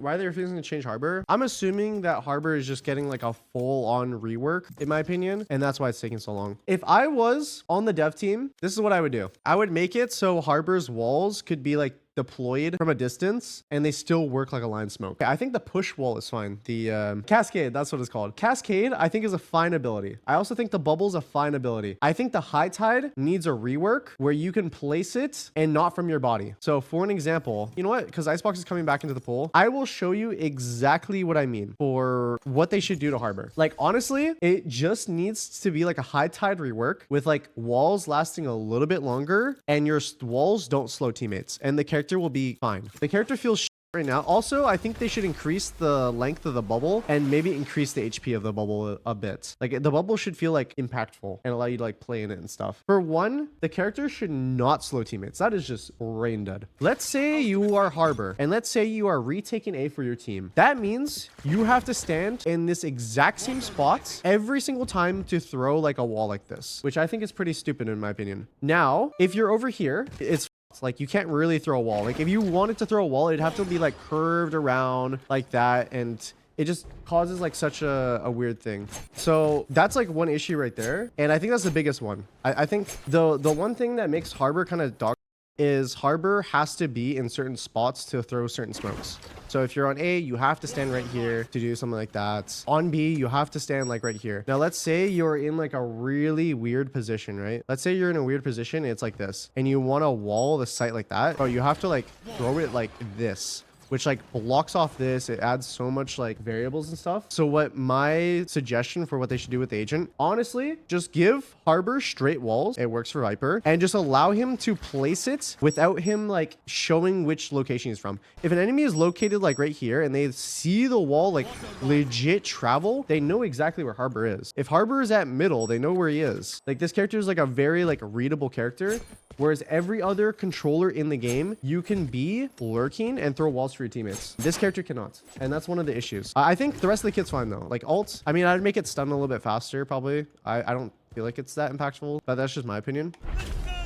why they're refusing to change Harbor. I'm assuming that Harbor is just getting like a full-on rework, in my opinion, and that's why it's taking so long. If I was on the dev team, this is what I would do. I would make it so Harbor's walls could be like deployed from a distance and they still work like a line smoke. I think the push wall is fine. The cascade, that's what it's called. Cascade, I think, is a fine ability. I also think the bubble's a fine ability. I think the high tide needs a rework where you can place it and not from your body. So for an example, you know what? Because Icebox is coming back into the pool, I will show you exactly what I mean for what they should do to Harbor. Like, honestly, it just needs to be like a high tide rework with like walls lasting a little bit longer and your walls don't slow teammates. And the character will be fine. The character feels right now. Also, I think they should increase the length of the bubble and maybe increase the HP of the bubble a bit. Like, the bubble should feel like impactful and allow you to like play in it and stuff. For one, the character should not slow teammates. That is just brain dead. Let's say you are Harbor and let's say you are retaking A for your team. That means you have to stand in this exact same spot every single time to throw like a wall like this, which I think is pretty stupid in my opinion. Now, if you're over here, it's like you can't really throw a wall. Like if you wanted to throw a wall, it'd have to be like curved around like that, and it just causes like such a weird thing. So that's like one issue right there, and I think that's the biggest one. I think the one thing that makes Harbor kind of dog is Harbor has to be in certain spots to throw certain smokes. So if you're on A, you have to stand right here to do something like that. On B, you have to stand like right here. Now, let's say you're in like a really weird position, right? Let's say you're in a weird position. It's like this, and you want to wall the site like that. But you have to like throw it like this, which like blocks off this. It adds so much like variables and stuff. So what my suggestion for what they should do with the agent, honestly, just give Harbor straight walls. It works for Viper, and just allow him to place it without him like showing which location he's from. If an enemy is located like right here and they see the wall like legit travel, they know exactly where Harbor is. If Harbor is at middle, they know where he is. Like, this character is like a very like readable character, whereas every other controller in the game, you can be lurking and throw walls for your teammates. This character cannot, and that's one of the issues. I think the rest of the kit's fine though. Like ult, I mean, I'd make it stun a little bit faster probably. I don't feel like it's that impactful, but that's just my opinion.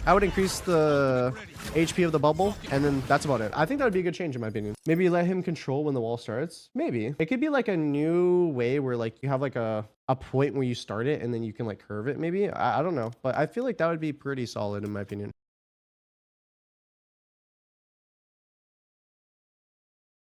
I would increase the HP of the bubble, and then that's about it. I think that would be a good change in my opinion. Maybe let him control when the wall starts. Maybe it could be like a new way where like you have like a point where you start it and then you can like curve it maybe. I don't know, but I feel like that would be pretty solid in my opinion.